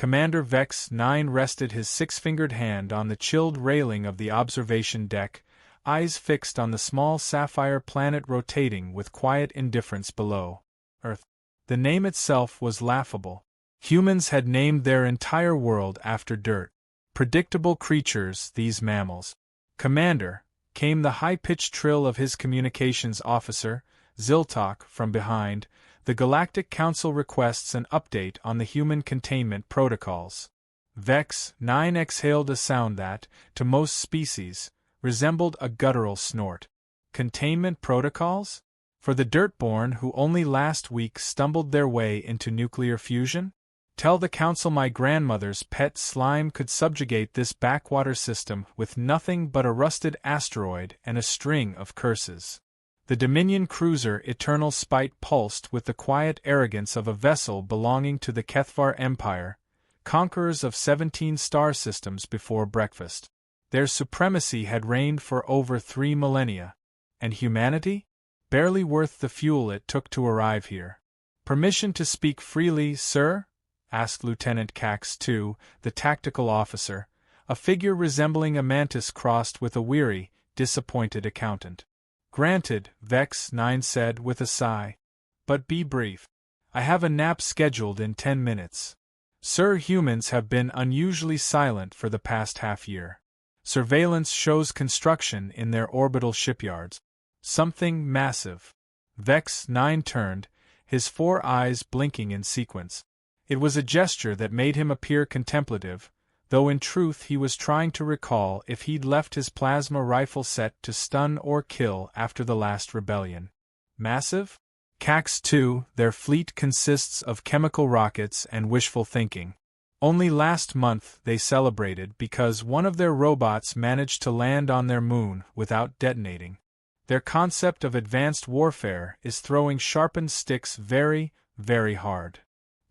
Commander Vex-9 rested his six-fingered hand on the chilled railing of the observation deck, eyes fixed on the small sapphire planet rotating with quiet indifference below. Earth. The name itself was laughable. Humans had named their entire world after dirt. Predictable creatures, these mammals. Commander, came the high-pitched trill of his communications officer, Ziltok, from behind. The Galactic Council requests an update on the human containment protocols. Vex-9 exhaled a sound that, to most species, resembled a guttural snort. Containment protocols? For the Dirtborn who only last week stumbled their way into nuclear fusion? Tell the Council my grandmother's pet slime could subjugate this backwater system with nothing but a rusted asteroid and a string of curses. The Dominion cruiser Eternal Spite pulsed with the quiet arrogance of a vessel belonging to the Kethvar Empire, conquerors of 17 star systems before breakfast. Their supremacy had reigned for over 3 millennia. And humanity? Barely worth the fuel it took to arrive here. Permission to speak freely, sir? Asked Lieutenant Cax-2, the tactical officer, a figure resembling a mantis crossed with a weary, disappointed accountant. Granted, Vex-9 said with a sigh. But be brief. I have a nap scheduled in 10 minutes. Sir, humans have been unusually silent for the past half-year. Surveillance shows construction in their orbital shipyards. Something massive. Vex-9 turned, his 4 eyes blinking in sequence. It was a gesture that made him appear contemplative, though in truth he was trying to recall if he'd left his plasma rifle set to stun or kill after the last rebellion. Massive? Cax-2, their fleet consists of chemical rockets and wishful thinking. Only last month they celebrated because one of their robots managed to land on their moon without detonating. Their concept of advanced warfare is throwing sharpened sticks very, very hard.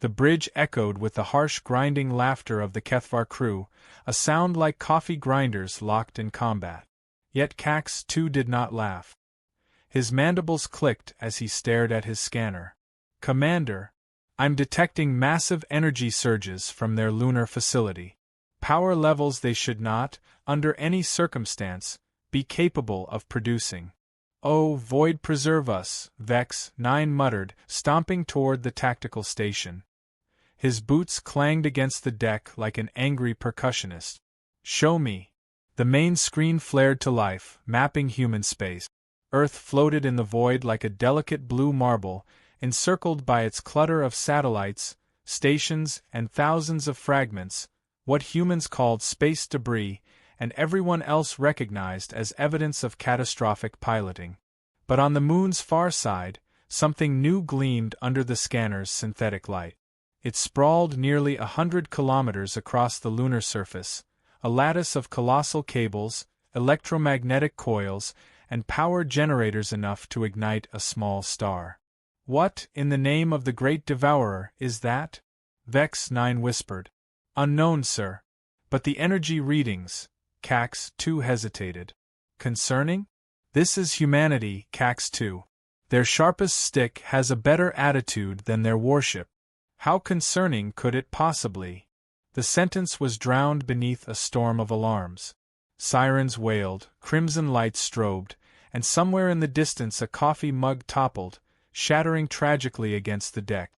The bridge echoed with the harsh grinding laughter of the Kethvar crew, a sound like coffee grinders locked in combat. Yet Cax-2 did not laugh. His mandibles clicked as he stared at his scanner. Commander, I'm detecting massive energy surges from their lunar facility. Power levels they should not, under any circumstance, be capable of producing. Oh, void preserve us, Vex-9 muttered, stomping toward the tactical station. His boots clanged against the deck like an angry percussionist. Show me. The main screen flared to life, mapping human space. Earth floated in the void like a delicate blue marble, encircled by its clutter of satellites, stations, and thousands of fragments, what humans called space debris, and everyone else recognized as evidence of catastrophic piloting. But on the moon's far side, something new gleamed under the scanner's synthetic light. It sprawled nearly 100 kilometers across the lunar surface, a lattice of colossal cables, electromagnetic coils, and power generators enough to ignite a small star. What, in the name of the Great Devourer, is that? Vex-9 whispered. Unknown, sir. But the energy readings, Cax-2 hesitated. Concerning? This is humanity, Cax-2. Their sharpest stick has a better attitude than their warship. How concerning could it possibly? The sentence was drowned beneath a storm of alarms. Sirens wailed, crimson lights strobed, and somewhere in the distance a coffee mug toppled, shattering tragically against the deck.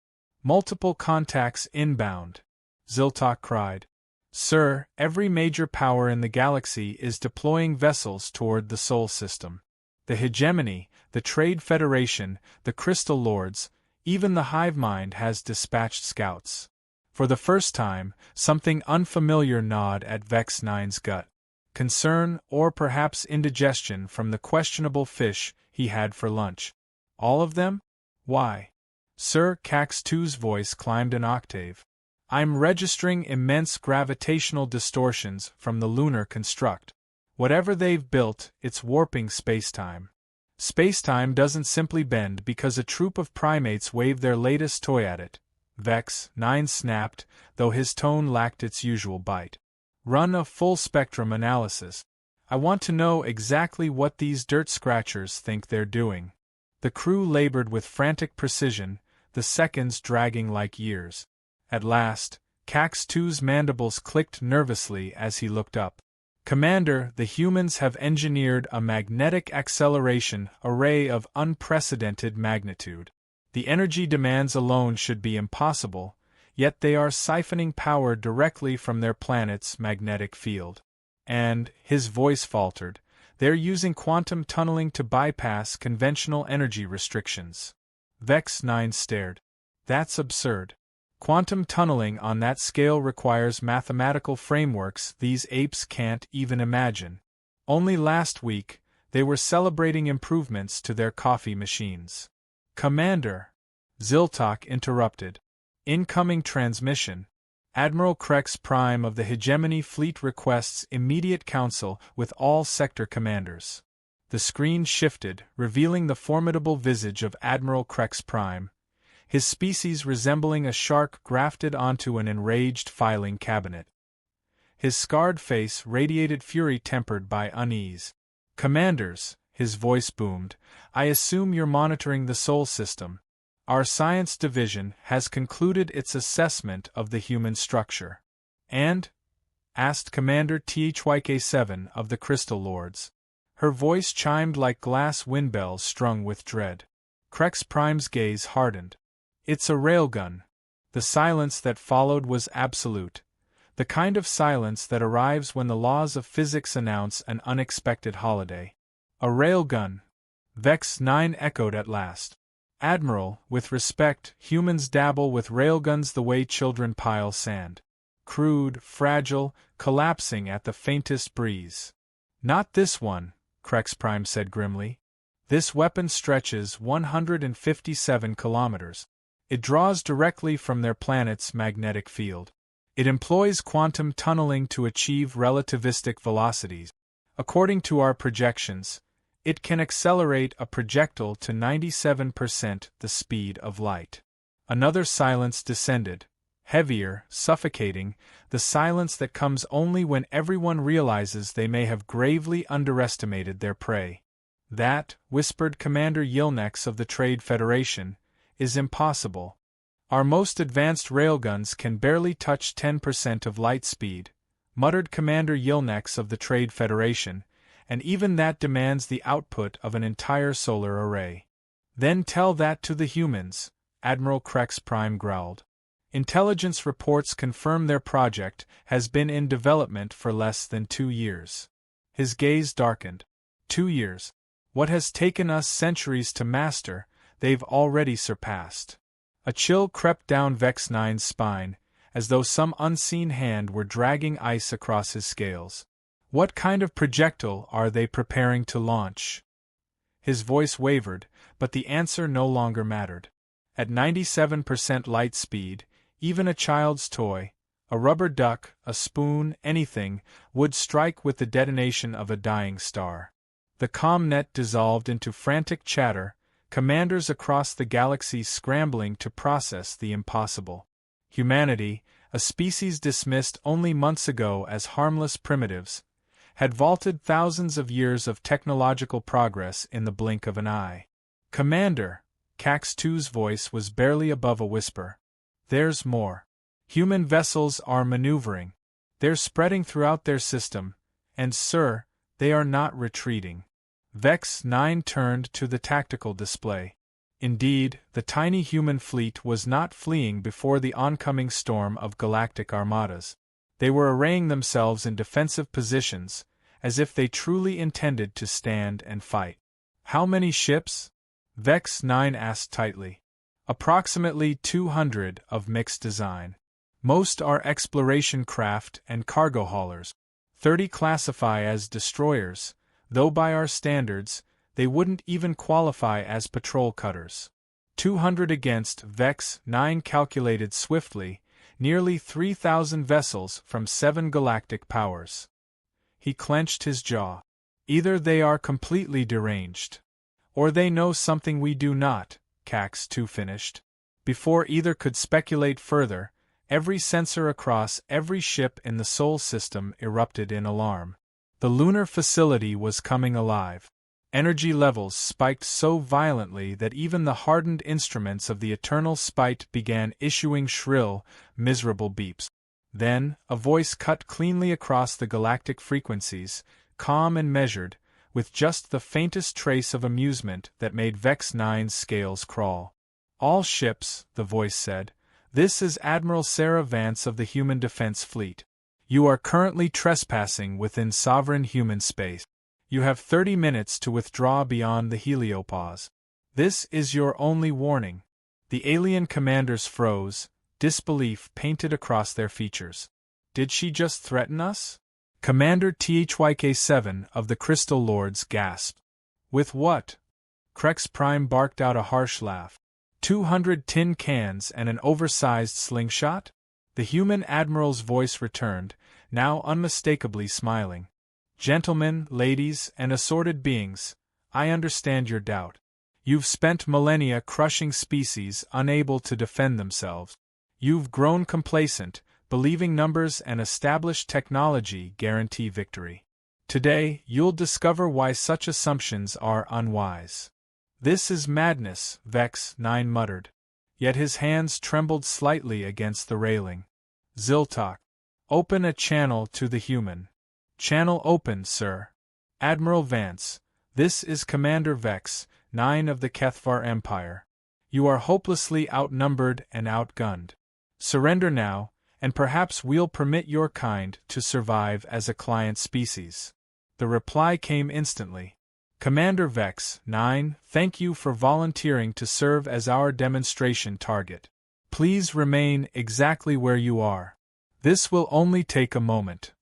Multiple contacts inbound, Ziltok cried. Sir, every major power in the galaxy is deploying vessels toward the Sol system. The Hegemony, the Trade Federation, the Crystal Lords, even the Hive Mind has dispatched scouts. For the first time, something unfamiliar gnawed at Vex-9's gut. Concern, or perhaps indigestion from the questionable fish he had for lunch. All of them? Why? Sir, Cax-2's voice climbed an octave. I'm registering immense gravitational distortions from the lunar construct. Whatever they've built, it's warping spacetime. Spacetime doesn't simply bend because a troop of primates wave their latest toy at it. Vex-9 snapped, though his tone lacked its usual bite. Run a full-spectrum analysis. I want to know exactly what these dirt scratchers think they're doing. The crew labored with frantic precision, the seconds dragging like years. At last, Cax-2's mandibles clicked nervously as he looked up. Commander, the humans have engineered a magnetic acceleration array of unprecedented magnitude. The energy demands alone should be impossible, yet they are siphoning power directly from their planet's magnetic field. And, his voice faltered, they're using quantum tunneling to bypass conventional energy restrictions. Vex-9 stared. That's absurd. Quantum tunneling on that scale requires mathematical frameworks these apes can't even imagine. Only last week, they were celebrating improvements to their coffee machines. Commander! Ziltok interrupted. Incoming transmission. Admiral Krex Prime of the Hegemony Fleet requests immediate council with all sector commanders. The screen shifted, revealing the formidable visage of Admiral Krex Prime, his species resembling a shark grafted onto an enraged filing cabinet. His scarred face radiated fury tempered by unease. Commanders, his voice boomed, I assume you're monitoring the Sol system. Our science division has concluded its assessment of the human structure. And? Asked Commander THYK-7 of the Crystal Lords. Her voice chimed like glass windbells strung with dread. Krex Prime's gaze hardened. It's a railgun. The silence that followed was absolute. The kind of silence that arrives when the laws of physics announce an unexpected holiday. A railgun. Vex-9 echoed at last. Admiral, with respect, humans dabble with railguns the way children pile sand. Crude, fragile, collapsing at the faintest breeze. Not this one, Krex Prime said grimly. This weapon stretches 157 kilometers. It draws directly from their planet's magnetic field. It employs quantum tunneling to achieve relativistic velocities. According to our projections, it can accelerate a projectile to 97% the speed of light. Another silence descended, heavier, suffocating, the silence that comes only when everyone realizes they may have gravely underestimated their prey. That, whispered Commander Yilnex of the Trade Federation, is impossible. Our most advanced railguns can barely touch 10% of light speed, muttered Commander Yilnex of the Trade Federation, and even that demands the output of an entire solar array. Then tell that to the humans, Admiral Krex Prime growled. Intelligence reports confirm their project has been in development for less than 2 years. His gaze darkened. 2 years. What has taken us centuries to master, they've already surpassed. A chill crept down Vex-9's spine, as though some unseen hand were dragging ice across his scales. What kind of projectile are they preparing to launch? His voice wavered, but the answer no longer mattered. At 97% light speed, even a child's toy, a rubber duck, a spoon, anything, would strike with the detonation of a dying star. The comm-net dissolved into frantic chatter, commanders across the galaxy scrambling to process the impossible. Humanity, a species dismissed only months ago as harmless primitives, had vaulted thousands of years of technological progress in the blink of an eye. Commander, Cax-2's voice was barely above a whisper. There's more. Human vessels are maneuvering. They're spreading throughout their system, and sir, they are not retreating. Vex-9 turned to the tactical display. Indeed, the tiny human fleet was not fleeing before the oncoming storm of galactic armadas. They were arraying themselves in defensive positions, as if they truly intended to stand and fight. How many ships? Vex-9 asked tightly. Approximately 200 of mixed design. Most are exploration craft and cargo haulers. 30 classify as destroyers, though by our standards, they wouldn't even qualify as patrol cutters. 200 against Vex-9 calculated swiftly, nearly 3,000 vessels from 7 galactic powers. He clenched his jaw. Either they are completely deranged, or they know something we do not, Cax-2 finished. Before either could speculate further, every sensor across every ship in the Sol system erupted in alarm. The lunar facility was coming alive. Energy levels spiked so violently that even the hardened instruments of the Eternal Spite began issuing shrill, miserable beeps. Then, a voice cut cleanly across the galactic frequencies, calm and measured, with just the faintest trace of amusement that made Vex-9's scales crawl. "All ships," the voice said. "This is Admiral Sarah Vance of the Human Defense Fleet. You are currently trespassing within sovereign human space. You have 30 minutes to withdraw beyond the heliopause. This is your only warning." The alien commanders froze, disbelief painted across their features. Did she just threaten us? Commander THYK-7 of the Crystal Lords gasped. "With what?" Krex Prime barked out a harsh laugh. 200 tin cans and an oversized slingshot? The human admiral's voice returned, now unmistakably smiling. "Gentlemen, ladies, and assorted beings, I understand your doubt. You've spent millennia crushing species unable to defend themselves. You've grown complacent, believing numbers and established technology guarantee victory. Today, you'll discover why such assumptions are unwise." "This is madness," Vex-9 muttered. Yet his hands trembled slightly against the railing. "Ziltok, open a channel to the human." "Channel open, sir." "Admiral Vance, this is Commander Vex-9 of the Kethvar Empire. You are hopelessly outnumbered and outgunned. Surrender now, and perhaps we'll permit your kind to survive as a client species." The reply came instantly. "Commander Vex-9, thank you for volunteering to serve as our demonstration target. Please remain exactly where you are. This will only take a moment."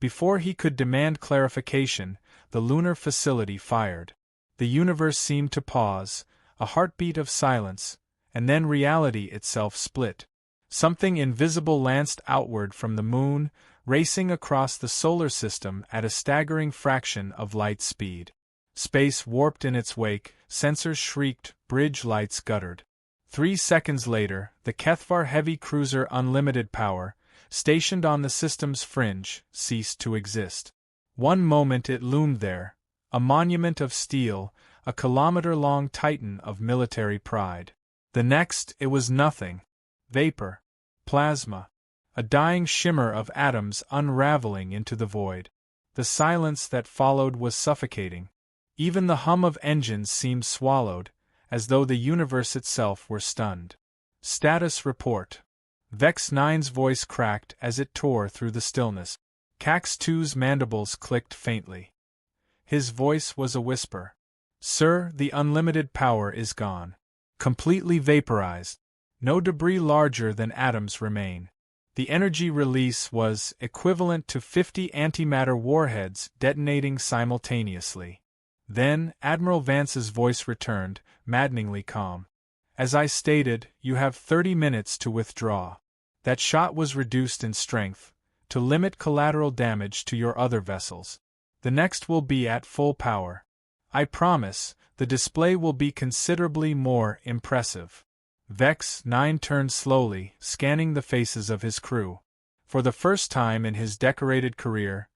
Before he could demand clarification, the lunar facility fired. The universe seemed to pause, a heartbeat of silence, and then reality itself split. Something invisible lanced outward from the moon, racing across the solar system at a staggering fraction of light speed. Space warped in its wake, sensors shrieked, bridge lights guttered. 3 seconds later, the Kethvar heavy cruiser Unlimited Power, stationed on the system's fringe, ceased to exist. One moment it loomed there, a monument of steel, a kilometer-long titan of military pride. The next, it was nothing. Vapor. Plasma. A dying shimmer of atoms unraveling into the void. The silence that followed was suffocating. Even the hum of engines seemed swallowed, as though the universe itself were stunned. "Status report." Vex-9's voice cracked as it tore through the stillness. Cax-2's mandibles clicked faintly. His voice was a whisper. "Sir, the unlimited power is gone. Completely vaporized. No debris larger than atoms remain. The energy release was equivalent to 50 antimatter warheads detonating simultaneously." Then, Admiral Vance's voice returned, maddeningly calm. "As I stated, you have 30 minutes to withdraw. That shot was reduced in strength, to limit collateral damage to your other vessels. The next will be at full power. I promise, the display will be considerably more impressive." Vex-9 turned slowly, scanning the faces of his crew. For the first time in his decorated career,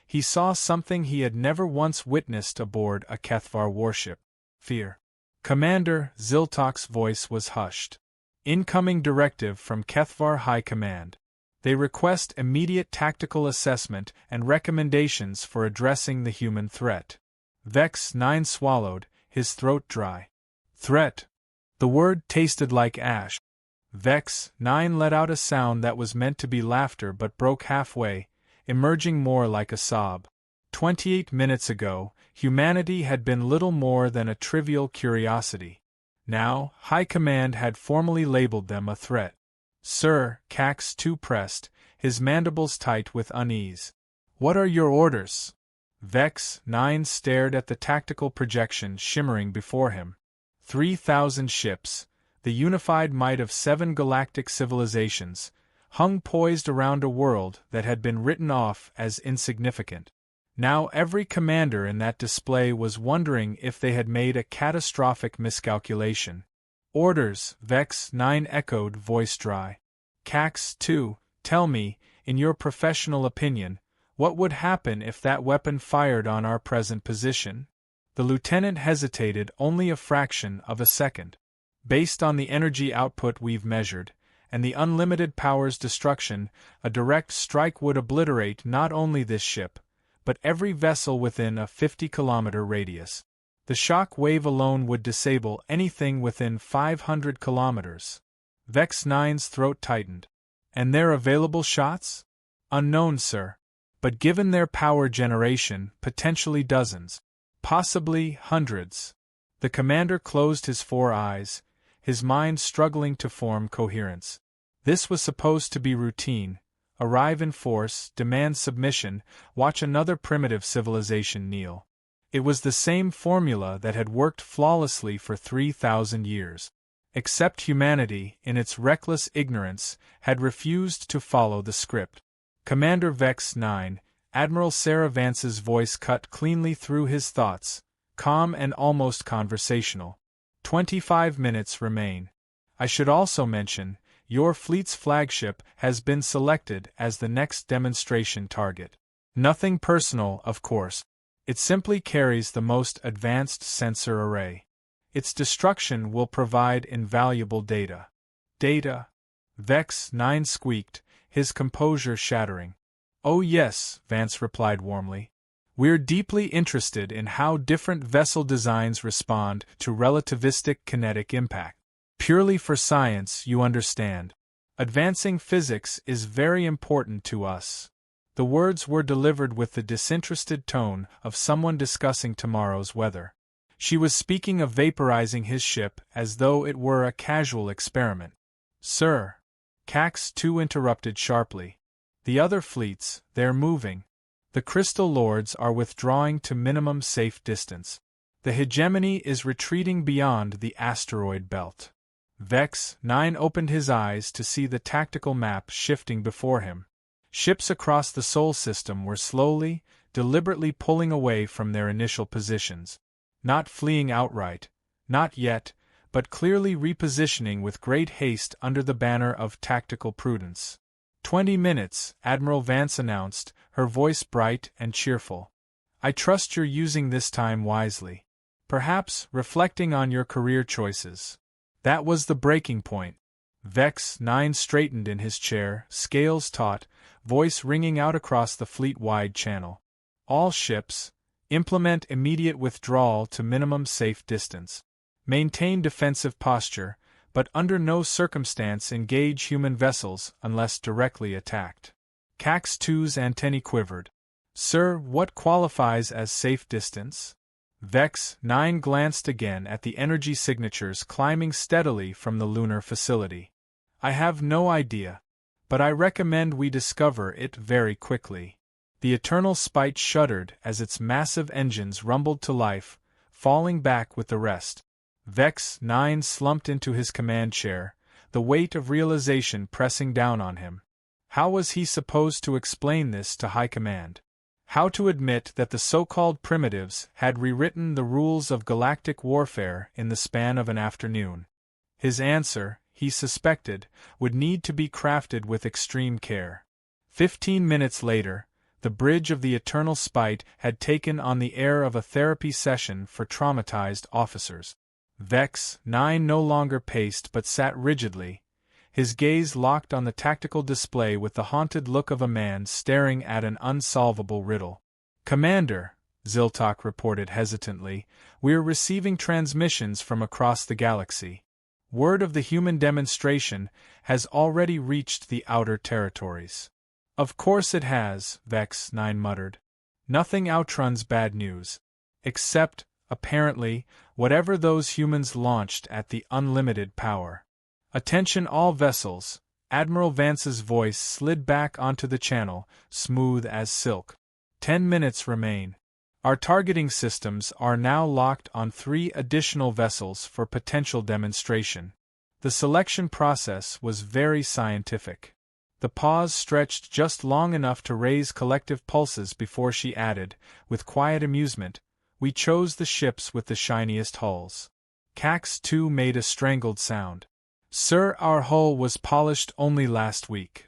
he saw something he had never once witnessed aboard a Kethvar warship: fear. "Commander," Ziltok's voice was hushed. "Incoming directive from Kethvar High Command. They request immediate tactical assessment and recommendations for addressing the human threat." Vex-9 swallowed, his throat dry. "Threat." The word tasted like ash. Vex-9 let out a sound that was meant to be laughter but broke halfway, emerging more like a sob. 28 minutes ago, humanity had been little more than a trivial curiosity. Now, High Command had formally labeled them a threat. "Sir," Cax-2 pressed, his mandibles tight with unease. "What are your orders?" Vex-9 stared at the tactical projection shimmering before him. 3,000 ships, the unified might of 7 galactic civilizations, hung poised around a world that had been written off as insignificant. Now every commander in that display was wondering if they had made a catastrophic miscalculation. "Orders," Vex-9 echoed, voice dry. "Cax-2, tell me, in your professional opinion, what would happen if that weapon fired on our present position?" The lieutenant hesitated only a fraction of a second. "Based on the energy output we've measured, and the unlimited power's destruction, a direct strike would obliterate not only this ship, but every vessel within a 50-kilometer radius. The shock wave alone would disable anything within 500 kilometers. Vex-9's throat tightened. And their available shots? Unknown, sir. But given their power generation, potentially dozens. Possibly hundreds. The commander closed his 4 eyes, his mind struggling to form coherence. This was supposed to be routine. Arrive in force, demand submission, watch another primitive civilization kneel. It was the same formula that had worked flawlessly for 3,000 years. Except humanity, in its reckless ignorance, had refused to follow the script. Commander Vex-9, Admiral Sarah Vance's voice cut cleanly through his thoughts, calm and almost conversational. 25 minutes remain. I should also mention, your fleet's flagship has been selected as the next demonstration target. Nothing personal, of course. It simply carries the most advanced sensor array. Its destruction will provide invaluable data. Data? Vex-9 squeaked, his composure shattering. Oh yes, Vance replied warmly. We're deeply interested in how different vessel designs respond to relativistic kinetic impact. Purely for science, you understand. Advancing physics is very important to us. The words were delivered with the disinterested tone of someone discussing tomorrow's weather. She was speaking of vaporizing his ship as though it were a casual experiment. Sir, Cax-2 interrupted sharply. The other fleets, they're moving. The Crystal Lords are withdrawing to minimum safe distance. The hegemony is retreating beyond the asteroid belt. Vex-9 opened his eyes to see the tactical map shifting before him. Ships across the Sol system were slowly, deliberately pulling away from their initial positions. Not fleeing outright, not yet, but clearly repositioning with great haste under the banner of tactical prudence. 20 minutes, Admiral Vance announced, her voice bright and cheerful. I trust you're using this time wisely. Perhaps reflecting on your career choices. That was the breaking point. Vex-9 straightened in his chair, scales taut, voice ringing out across the fleet-wide channel. All ships, implement immediate withdrawal to minimum safe distance. Maintain defensive posture, but under no circumstance engage human vessels unless directly attacked. Cax-2's antennae quivered. Sir, what qualifies as safe distance? Vex-9 glanced again at the energy signatures climbing steadily from the lunar facility. I have no idea. But I recommend we discover it very quickly. The Eternal Spite shuddered as its massive engines rumbled to life, falling back with the rest. Vex-9 slumped into his command chair, the weight of realization pressing down on him. How was he supposed to explain this to High Command? How to admit that the so-called primitives had rewritten the rules of galactic warfare in the span of an afternoon? His answer, he suspected, would need to be crafted with extreme care. 15 minutes later, the bridge of the Eternal Spite had taken on the air of a therapy session for traumatized officers. Vex-9 no longer paced but sat rigidly, his gaze locked on the tactical display with the haunted look of a man staring at an unsolvable riddle. Commander, Ziltok reported hesitantly, we're receiving transmissions from across the galaxy. Word of the human demonstration has already reached the outer territories. Of course it has, Vex-9 muttered. Nothing outruns bad news. Except, apparently, whatever those humans launched at the unlimited power. Attention all vessels, Admiral Vance's voice slid back onto the channel, smooth as silk. 10 minutes remain. Our targeting systems are now locked on 3 additional vessels for potential demonstration. The selection process was very scientific. The pause stretched just long enough to raise collective pulses before she added, with quiet amusement, we chose the ships with the shiniest hulls. Cax-2 made a strangled sound. Sir, our hull was polished only last week.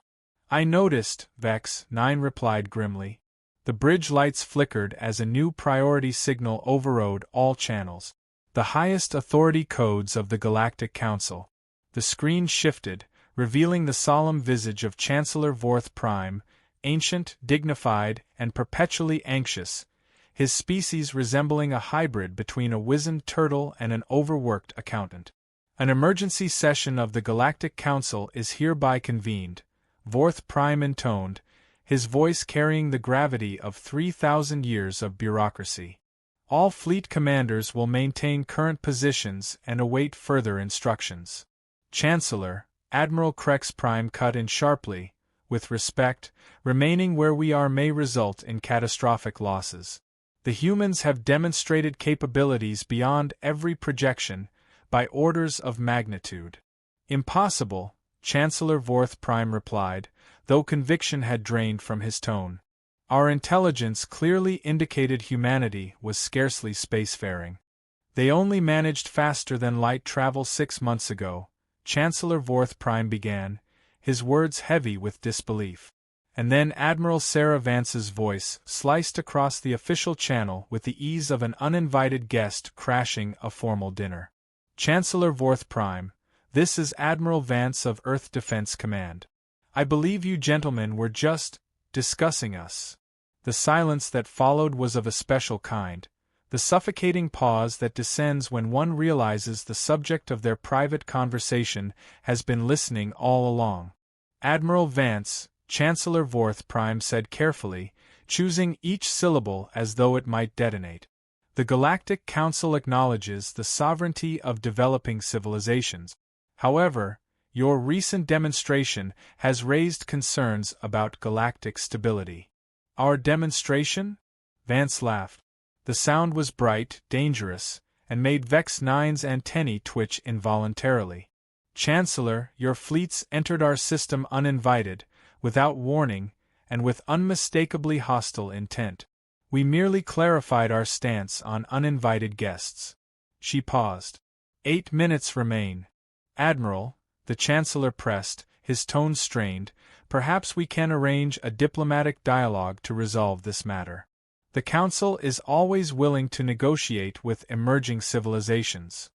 I noticed, Vex-9 replied grimly. The bridge lights flickered as a new priority signal overrode all channels. The highest authority codes of the Galactic Council. The screen shifted, revealing the solemn visage of Chancellor Vorth Prime, ancient, dignified, and perpetually anxious, his species resembling a hybrid between a wizened turtle and an overworked accountant. An emergency session of the Galactic Council is hereby convened, Vorth Prime intoned, his voice carrying the gravity of 3,000 years of bureaucracy. All fleet commanders will maintain current positions and await further instructions. Chancellor, Admiral Krex Prime cut in sharply, with respect, remaining where we are may result in catastrophic losses. The humans have demonstrated capabilities beyond every projection, by orders of magnitude. Impossible, Chancellor Vorth Prime replied, though conviction had drained from his tone. Our intelligence clearly indicated humanity was scarcely spacefaring. They only managed faster than light travel 6 months ago, Chancellor Vorth Prime began, his words heavy with disbelief. And then Admiral Sarah Vance's voice sliced across the official channel with the ease of an uninvited guest crashing a formal dinner. Chancellor Vorth Prime, this is Admiral Vance of Earth Defense Command. I believe you gentlemen were just discussing us. The silence that followed was of a special kind, the suffocating pause that descends when one realizes the subject of their private conversation has been listening all along. Admiral Vance, Chancellor Vorth Prime said carefully, choosing each syllable as though it might detonate. The Galactic Council acknowledges the sovereignty of developing civilizations. However, your recent demonstration has raised concerns about galactic stability. Our demonstration? Vance laughed. The sound was bright, dangerous, and made Vex-9's antennae twitch involuntarily. Chancellor, your fleets entered our system uninvited, without warning, and with unmistakably hostile intent. We merely clarified our stance on uninvited guests. She paused. 8 minutes remain. Admiral, the Chancellor pressed, his tone strained, perhaps we can arrange a diplomatic dialogue to resolve this matter. The Council is always willing to negotiate with emerging civilizations.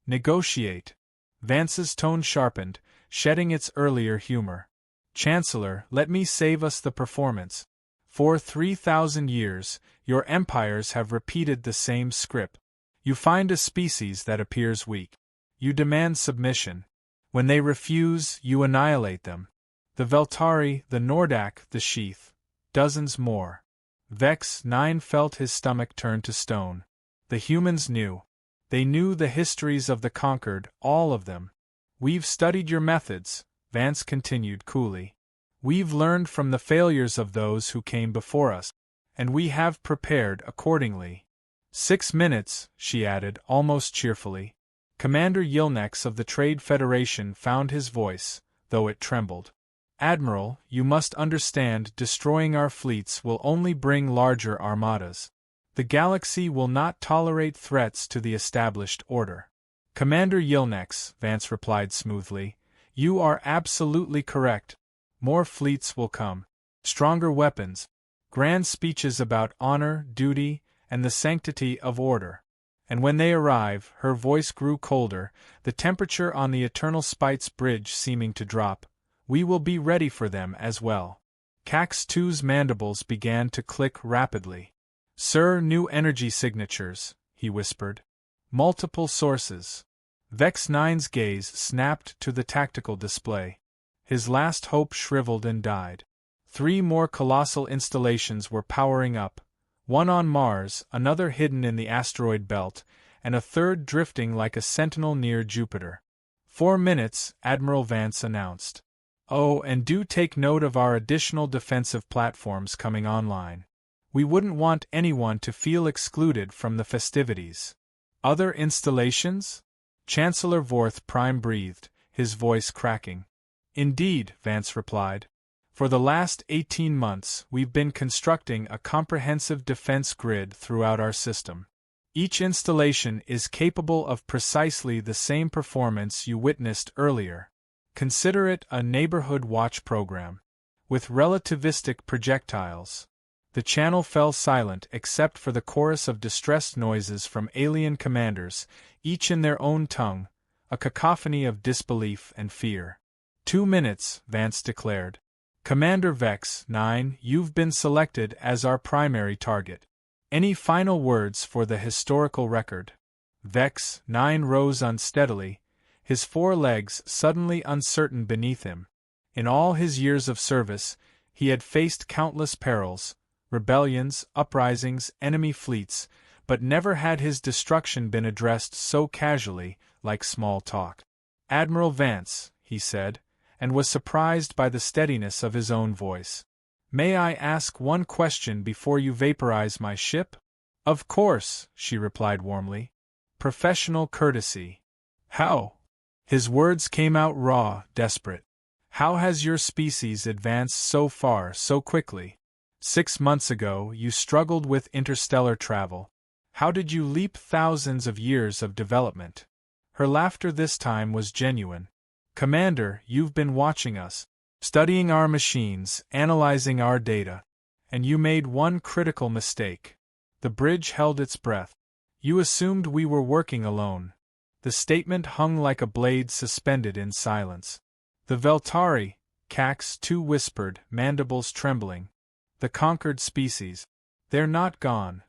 Negotiate. Vance's tone sharpened, shedding its earlier humor. Chancellor, let me save us the performance. For 3,000 years, your empires have repeated the same script. You find a species that appears weak. You demand submission. When they refuse, you annihilate them. The Veltari, the Nordak, the Sheath, dozens more. Vex-9 felt his stomach turn to stone. The humans knew. They knew the histories of the conquered, all of them. We've studied your methods, Vance continued coolly. We've learned from the failures of those who came before us, and we have prepared accordingly. 6 minutes, she added, almost cheerfully. Commander Yilnex of the Trade Federation found his voice, though it trembled. Admiral, you must understand destroying our fleets will only bring larger armadas. The galaxy will not tolerate threats to the established order. Commander Yilnex, Vance replied smoothly, you are absolutely correct. More fleets will come. Stronger weapons. Grand speeches about honor, duty, and the sanctity of order. And when they arrive, her voice grew colder, the temperature on the Eternal Spites Bridge seeming to drop. We will be ready for them as well. Cax 2's mandibles began to click rapidly. Sir, new energy signatures, he whispered. Multiple sources. Vex-9's gaze snapped to the tactical display. His last hope shriveled and died. 3 more colossal installations were powering up, one on Mars, another hidden in the asteroid belt, and a third drifting like a sentinel near Jupiter. 4 minutes, Admiral Vance announced. Oh, and do take note of our additional defensive platforms coming online. We wouldn't want anyone to feel excluded from the festivities. Other installations? Chancellor Vorth Prime breathed, his voice cracking. Indeed, Vance replied. For the last 18 months, we've been constructing a comprehensive defense grid throughout our system. Each installation is capable of precisely the same performance you witnessed earlier. Consider it a neighborhood watch program. With relativistic projectiles. The channel fell silent except for the chorus of distressed noises from alien commanders, each in their own tongue, a cacophony of disbelief and fear. 2 minutes, Vance declared. Commander Vex-9, you've been selected as our primary target. Any final words for the historical record? Vex-9 rose unsteadily, his 4 legs suddenly uncertain beneath him. In all his years of service, he had faced countless perils, rebellions, uprisings, enemy fleets, but never had his destruction been addressed so casually, like small talk. Admiral Vance, he said, and was surprised by the steadiness of his own voice. May I ask one question before you vaporize my ship? Of course, she replied warmly. Professional courtesy. How? His words came out raw, desperate. How has your species advanced so far so quickly? 6 months ago, you struggled with interstellar travel. How did you leap thousands of years of development? Her laughter this time was genuine. Commander, you've been watching us, studying our machines, analyzing our data. And you made one critical mistake. The bridge held its breath. You assumed we were working alone. The statement hung like a blade suspended in silence. The Veltari, Cax 2 whispered, mandibles trembling. The conquered species. They're not gone.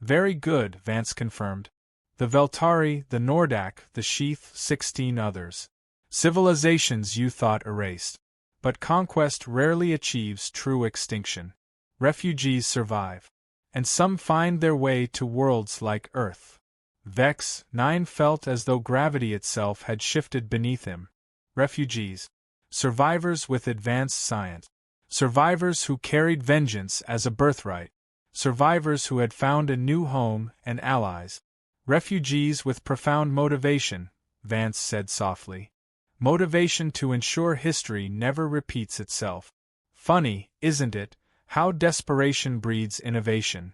Very good, Vance confirmed. The Veltari, the Nordak, the Sheath, 16 others. Civilizations you thought erased. But conquest rarely achieves true extinction. Refugees survive. And some find their way to worlds like Earth. Vex-9 felt as though gravity itself had shifted beneath him. Refugees. Survivors with advanced science. Survivors who carried vengeance as a birthright. Survivors who had found a new home and allies. Refugees with profound motivation, Vance said softly. Motivation to ensure history never repeats itself. Funny, isn't it, how desperation breeds innovation?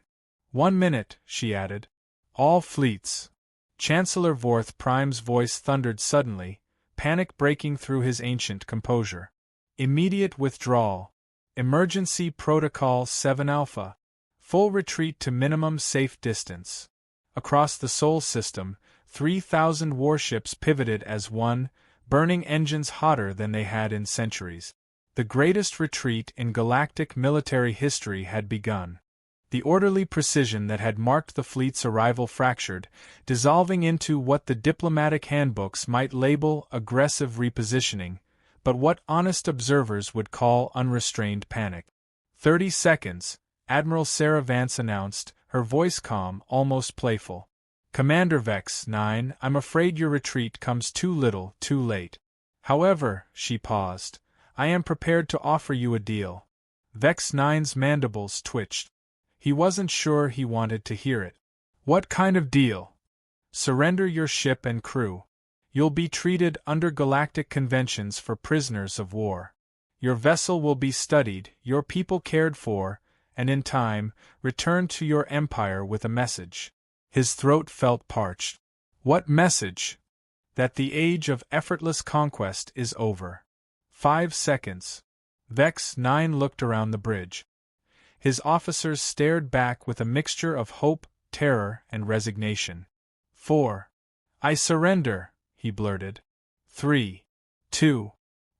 1 minute, she added. All fleets. Chancellor Vorth Prime's voice thundered suddenly, panic breaking through his ancient composure. Immediate withdrawal. Emergency Protocol 7 Alpha. Full retreat to minimum safe distance. Across the Sol system, 3,000 warships pivoted as one, burning engines hotter than they had in centuries. The greatest retreat in galactic military history had begun. The orderly precision that had marked the fleet's arrival fractured, dissolving into what the diplomatic handbooks might label aggressive repositioning, but what honest observers would call unrestrained panic. 30 seconds, Admiral Sarah Vance announced, her voice calm, almost playful. Commander Vex-9, I'm afraid your retreat comes too little, too late. However, she paused, I am prepared to offer you a deal. Vex-9's mandibles twitched. He wasn't sure he wanted to hear it. What kind of deal? Surrender your ship and crew. You'll be treated under galactic conventions for prisoners of war. Your vessel will be studied, your people cared for, and in time, return to your empire with a message. His throat felt parched. What message? That the age of effortless conquest is over. 5 seconds. Vex-9 looked around the bridge. His officers stared back with a mixture of hope, terror, and resignation. 4. I surrender, he blurted. 3, 2,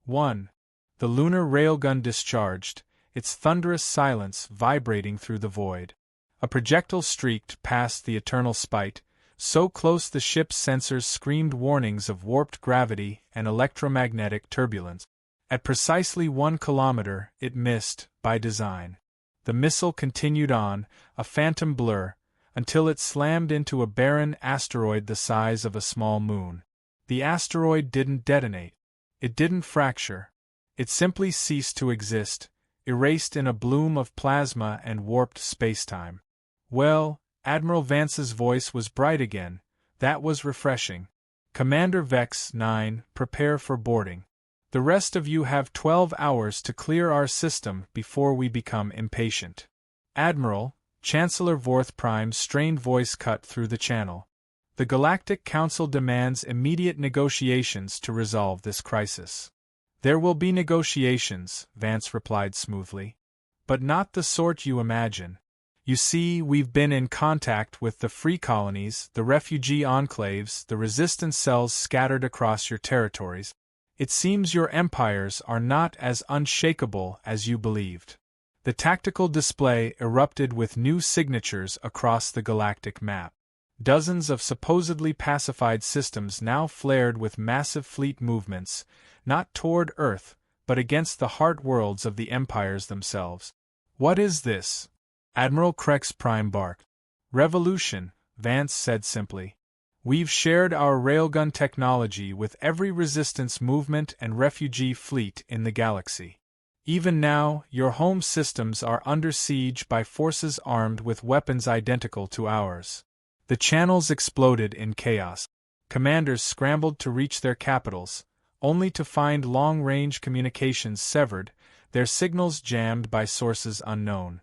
1. The lunar railgun discharged, its thunderous silence vibrating through the void. A projectile streaked past the eternal spite, so close the ship's sensors screamed warnings of warped gravity and electromagnetic turbulence. At precisely 1 kilometer, it missed, by design. The missile continued on, a phantom blur, until it slammed into a barren asteroid the size of a small moon. The asteroid didn't detonate. It didn't fracture. It simply ceased to exist, erased in a bloom of plasma and warped spacetime. Well, Admiral Vance's voice was bright again. That was refreshing. Commander Vex-9, prepare for boarding. The rest of you have 12 hours to clear our system before we become impatient. Admiral, Chancellor Vorth Prime's strained voice cut through the channel. The Galactic Council demands immediate negotiations to resolve this crisis. There will be negotiations, Vance replied smoothly. But not the sort you imagine. You see, we've been in contact with the free colonies, the refugee enclaves, the resistance cells scattered across your territories. It seems your empires are not as unshakable as you believed. The tactical display erupted with new signatures across the galactic map. Dozens of supposedly pacified systems now flared with massive fleet movements, not toward Earth, but against the heart worlds of the empires themselves. What is this? Admiral Krex Prime barked. Revolution, Vance said simply. We've shared our railgun technology with every resistance movement and refugee fleet in the galaxy. Even now, your home systems are under siege by forces armed with weapons identical to ours. The channels exploded in chaos. Commanders scrambled to reach their capitals, only to find long-range communications severed, their signals jammed by sources unknown.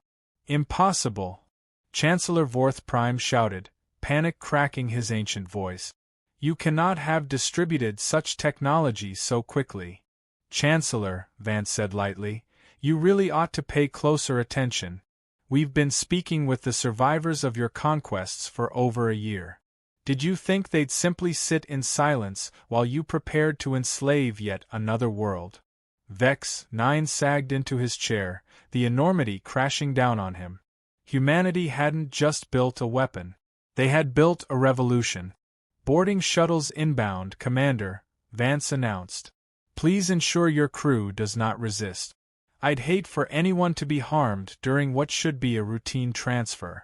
Impossible! Chancellor Vorth Prime shouted, panic cracking his ancient voice. You cannot have distributed such technology so quickly. Chancellor, Vance said lightly, you really ought to pay closer attention. We've been speaking with the survivors of your conquests for over a year. Did you think they'd simply sit in silence while you prepared to enslave yet another world? Vex-9 sagged into his chair, the enormity crashing down on him. Humanity hadn't just built a weapon. They had built a revolution. Boarding shuttles inbound, Commander, Vance announced. Please ensure your crew does not resist. I'd hate for anyone to be harmed during what should be a routine transfer.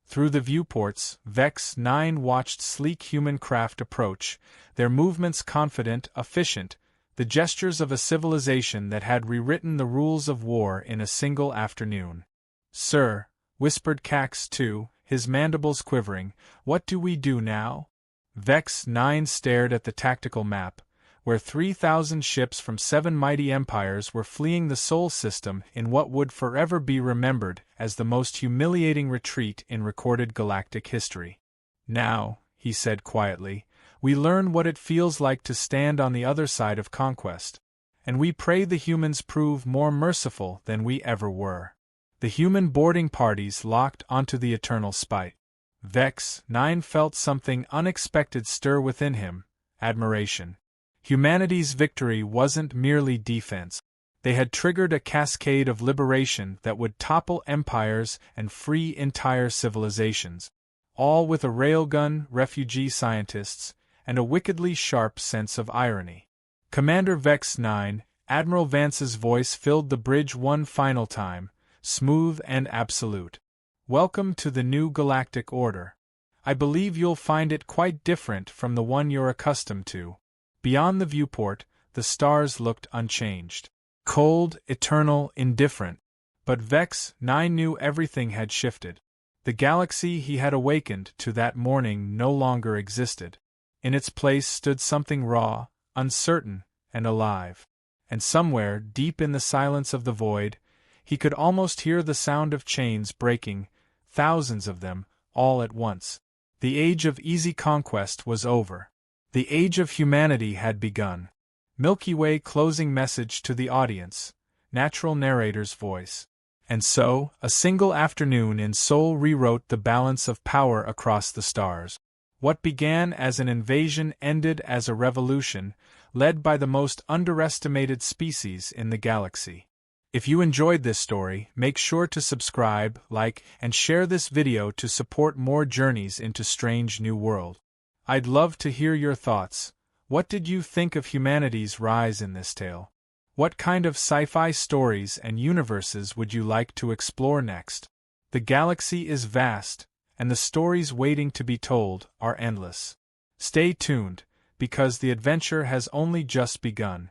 Through the viewports, Vex-9 watched sleek human craft approach, their movements confident, efficient, the gestures of a civilization that had rewritten the rules of war in a single afternoon. Sir, whispered Cax II, his mandibles quivering, what do we do now? Vex-9 stared at the tactical map, where 3,000 ships from 7 mighty empires were fleeing the Sol system in what would forever be remembered as the most humiliating retreat in recorded galactic history. Now, he said quietly, we learn what it feels like to stand on the other side of conquest. And we pray the humans prove more merciful than we ever were. The human boarding parties locked onto the eternal spite. Vex-9 felt something unexpected stir within him, admiration. Humanity's victory wasn't merely defense. They had triggered a cascade of liberation that would topple empires and free entire civilizations. All with a railgun, refugee scientists, and a wickedly sharp sense of irony. Commander Vex-9, Admiral Vance's voice filled the bridge one final time, smooth and absolute. Welcome to the new galactic order. I believe you'll find it quite different from the one you're accustomed to. Beyond the viewport, the stars looked unchanged. Cold, eternal, indifferent. But Vex-9 knew everything had shifted. The galaxy he had awakened to that morning no longer existed. In its place stood something raw, uncertain, and alive. And somewhere, deep in the silence of the void, he could almost hear the sound of chains breaking, thousands of them, all at once. The age of easy conquest was over. The age of humanity had begun. Milky Way closing message to the audience, natural narrator's voice. And so, a single afternoon in Sol rewrote the balance of power across the stars. What began as an invasion ended as a revolution, led by the most underestimated species in the galaxy. If you enjoyed this story, make sure to subscribe, like, and share this video to support more journeys into strange new world. I'd love to hear your thoughts. What did you think of humanity's rise in this tale? What kind of sci-fi stories and universes would you like to explore next? The galaxy is vast, and the stories waiting to be told are endless. Stay tuned, because the adventure has only just begun.